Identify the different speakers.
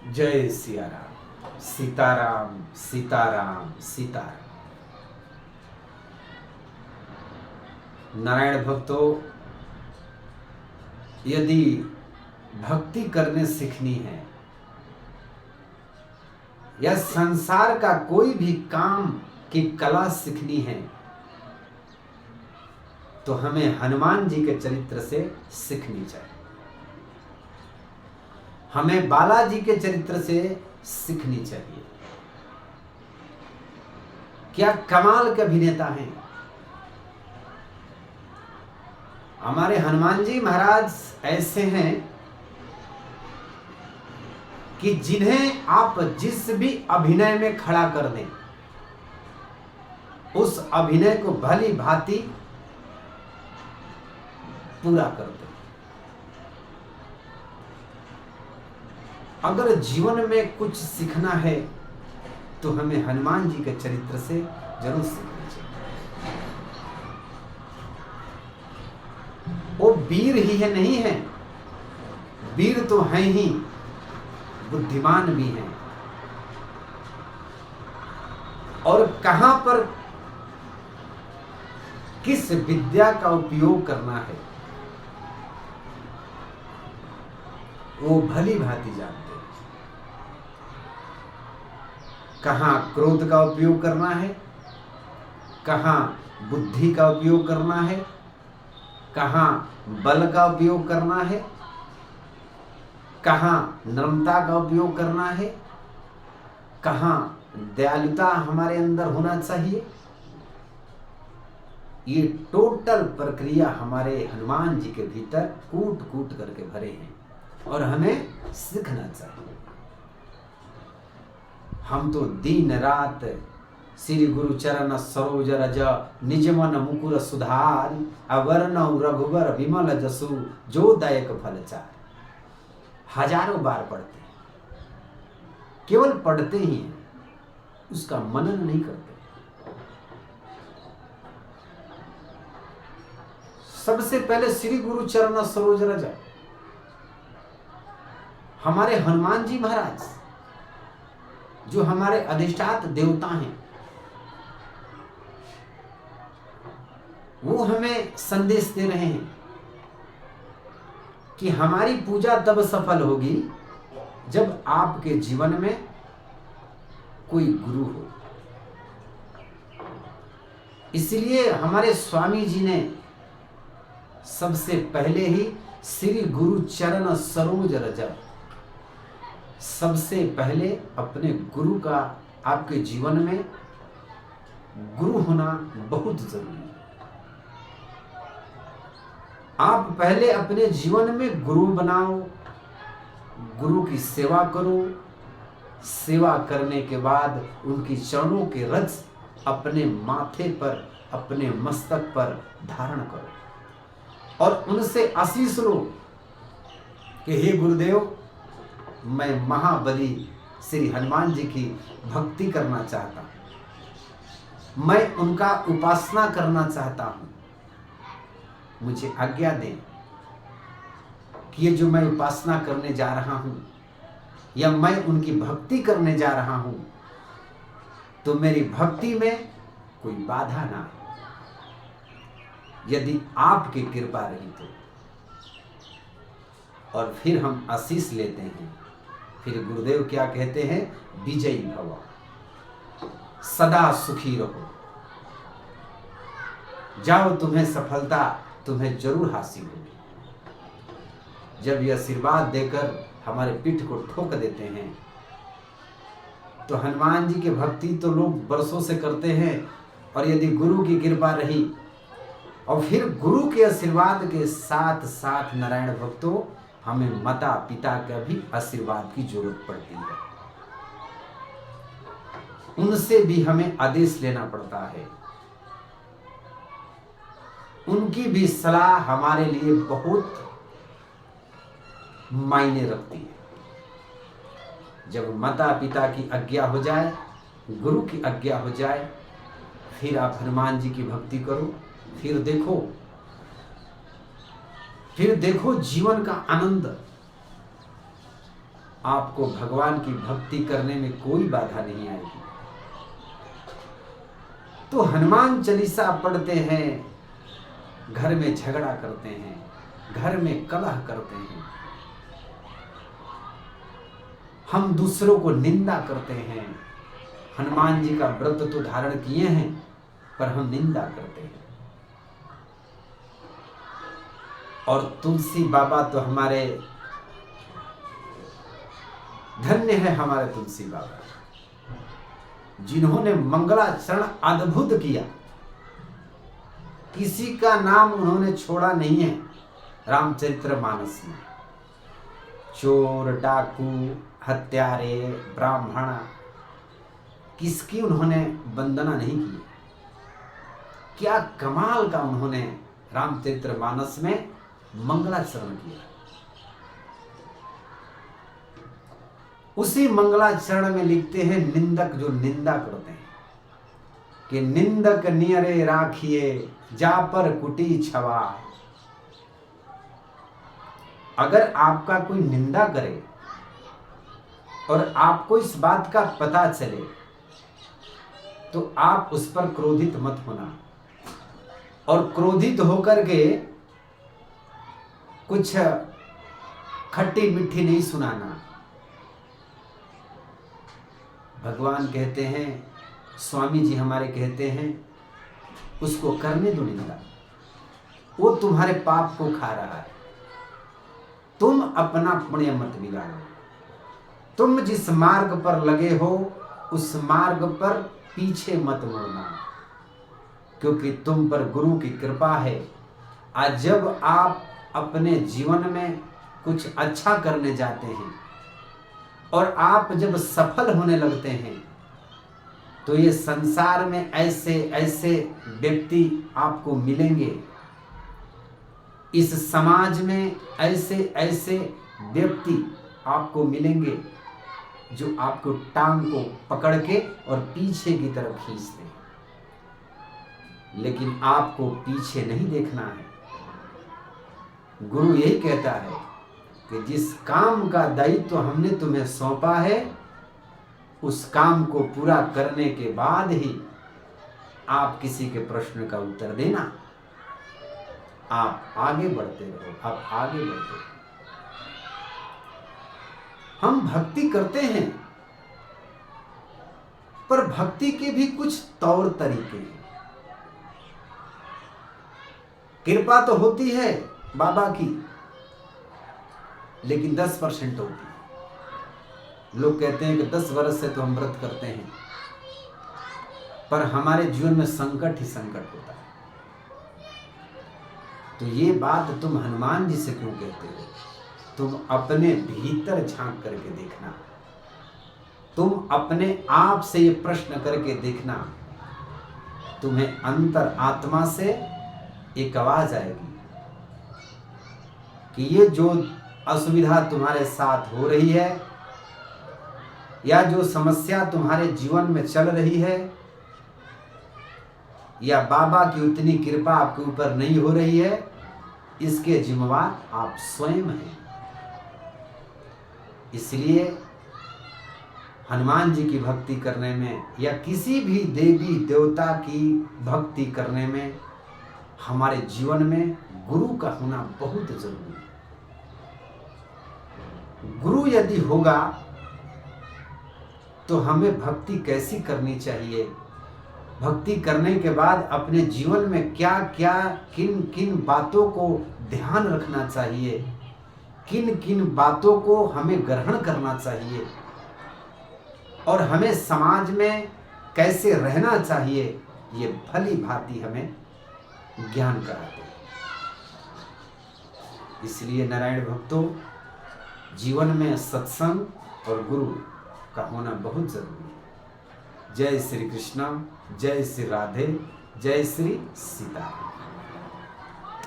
Speaker 1: जय सिया राम। सीताराम सीताराम सीताराम। नारायण भक्तों, यदि भक्ति करने सीखनी है या संसार का कोई भी काम की कला सीखनी है तो हमें हनुमान जी के चरित्र से सीखनी चाहिए। हमें बालाजी के चरित्र से सीखनी चाहिए। क्या कमाल के अभिनेता हैं हमारे हनुमान जी महाराज। ऐसे हैं कि जिन्हें आप जिस भी अभिनय में खड़ा कर दें उस अभिनय को भली भांति पूरा कर दें। अगर जीवन में कुछ सीखना है तो हमें हनुमान जी के चरित्र से जरूर सीखना चाहिए। वो वीर ही है नहीं है, वीर तो हैं ही, बुद्धिमान भी हैं। और कहां पर किस विद्या का उपयोग करना है वो भली भांति जानते हैं। कहां क्रोध का उपयोग करना है, कहां बुद्धि का उपयोग करना है, कहां बल का उपयोग करना है, कहां नम्रता का उपयोग करना है, कहां दयालुता हमारे अंदर होना चाहिए। ये टोटल प्रक्रिया हमारे हनुमान जी के भीतर कूट कूट करके भरे हैं और हमें सीखना चाहिए। हम तो दिन रात श्री गुरु चरण सरोज रज निज मन मुकुर सुधार अवर्ण रघुवर विमल जसु जो दायक फल चार। हजारों बार पढ़ते हैं, केवल पढ़ते ही हैं, उसका मनन नहीं करते। सबसे पहले श्री गुरु चरण सरोज रज हमारे हनुमान जी महाराज जो हमारे अधिष्ठात देवता हैं वो हमें संदेश दे रहे हैं कि हमारी पूजा तब सफल होगी जब आपके जीवन में कोई गुरु हो। इसलिए हमारे स्वामी जी ने सबसे पहले ही श्री गुरु चरण सरोज रज, सबसे पहले अपने गुरु का आपके जीवन में गुरु होना बहुत जरूरी है। आप पहले अपने जीवन में गुरु बनाओ, गुरु की सेवा करो, सेवा करने के बाद उनकी चरणों के रज अपने माथे पर, अपने मस्तक पर धारण करो और उनसे आशीष लो कि हे गुरुदेव, मैं महाबली श्री हनुमान जी की भक्ति करना चाहता हूं, मैं उनका उपासना करना चाहता हूं। मुझे आज्ञा दें कि ये जो मैं उपासना करने जा रहा हूं या मैं उनकी भक्ति करने जा रहा हूं तो मेरी भक्ति में कोई बाधा ना हो। यदि आपकी कृपा रही तो। और फिर हम आशीष लेते हैं। फिर गुरुदेव क्या कहते हैं? विजयी भव, सदा सुखी रहो, जाओ तुम्हें सफलता तुम्हें जरूर हासिल होगी। जब ये आशीर्वाद देकर हमारे पीठ को ठोक देते हैं तो हनुमान जी की भक्ति तो लोग बरसों से करते हैं और यदि गुरु की कृपा रही और फिर गुरु के आशीर्वाद के साथ साथ नारायण भक्तों हमें माता पिता का भी आशीर्वाद की जरूरत पड़ती है। उनसे भी हमें आदेश लेना पड़ता है। उनकी भी सलाह हमारे लिए बहुत मायने रखती है। जब माता पिता की आज्ञा हो जाए, गुरु की आज्ञा हो जाए, फिर आप हनुमान जी की भक्ति करो। फिर देखो जीवन का आनंद। आपको भगवान की भक्ति करने में कोई बाधा नहीं आएगी। तो हनुमान चालीसा पढ़ते हैं, घर में झगड़ा करते हैं, घर में कलह करते हैं, हम दूसरों को निंदा करते हैं। हनुमान जी का व्रत तो धारण किए हैं, पर हम निंदा करते हैं। और तुलसी बाबा तो हमारे, धन्य है हमारे तुलसी बाबा, जिन्होंने मंगलाचरण अद्भुत किया। किसी का नाम उन्होंने छोड़ा नहीं है रामचरितमानस में। चोर, डाकू, हत्यारे, ब्राह्मण, किसकी उन्होंने वंदना नहीं की। क्या कमाल का उन्होंने रामचरितमानस में मंगलाचरण किया। उसी मंगलाचरण में लिखते हैं निंदक जो निंदा करते हैं कि निंदक नियरे राखिए जा पर कुटी छवा। अगर आपका कोई निंदा करे और आपको इस बात का पता चले तो आप उस पर क्रोधित मत होना, और क्रोधित होकर के कुछ खट्टी मीठी नहीं सुनाना। भगवान कहते हैं, स्वामी जी हमारे कहते हैं, उसको करने दो निंदा, वो तुम्हारे पाप को खा रहा है। तुम अपना पुण्य मत बिगाड़ो। तुम जिस मार्ग पर लगे हो उस मार्ग पर पीछे मत मुड़ना, क्योंकि तुम पर गुरु की कृपा है। आज जब आप अपने जीवन में कुछ अच्छा करने जाते हैं और आप जब सफल होने लगते हैं तो ये संसार में ऐसे ऐसे व्यक्ति आपको मिलेंगे, इस समाज में ऐसे ऐसे व्यक्ति आपको मिलेंगे जो आपको टांग को पकड़ के और पीछे की तरफ खींचते हैं। लेकिन आपको पीछे नहीं देखना है। गुरु यही कहता है कि जिस काम का दायित्व हमने तुम्हें सौंपा है उस काम को पूरा करने के बाद ही आप किसी के प्रश्न का उत्तर देना। आप आगे बढ़ते रहो, आप आगे बढ़ते रहो। हम भक्ति करते हैं, पर भक्ति के भी कुछ तौर तरीके हैं। कृपा तो होती है बाबा की, लेकिन 10% होती है। लोग कहते हैं कि 10 वर्ष से तो हम व्रत करते हैं, पर हमारे जीवन में संकट ही संकट होता है। तो ये बात तुम हनुमान जी से क्यों कहते हो? तुम अपने भीतर झांक करके देखना, तुम अपने आप से ये प्रश्न करके देखना। तुम्हें अंतर आत्मा से एक आवाज आएगी कि ये जो असुविधा तुम्हारे साथ हो रही है या जो समस्या तुम्हारे जीवन में चल रही है या बाबा की उतनी कृपा आपके ऊपर नहीं हो रही है, इसके जिम्मेवार आप स्वयं हैं। इसलिए हनुमान जी की भक्ति करने में या किसी भी देवी देवता की भक्ति करने में हमारे जीवन में गुरु का होना बहुत जरूरी है। गुरु यदि होगा तो हमें भक्ति कैसी करनी चाहिए, भक्ति करने के बाद अपने जीवन में क्या क्या किन किन बातों को ध्यान रखना चाहिए, किन किन बातों को हमें ग्रहण करना चाहिए और हमें समाज में कैसे रहना चाहिए, ये भली भांति हमें ज्ञान कराते हैं। इसलिए नारायण भक्तों, जीवन में सत्संग और गुरु का होना बहुत जरूरी है। जय श्री कृष्ण, जय श्री राधे, जय श्री सीता।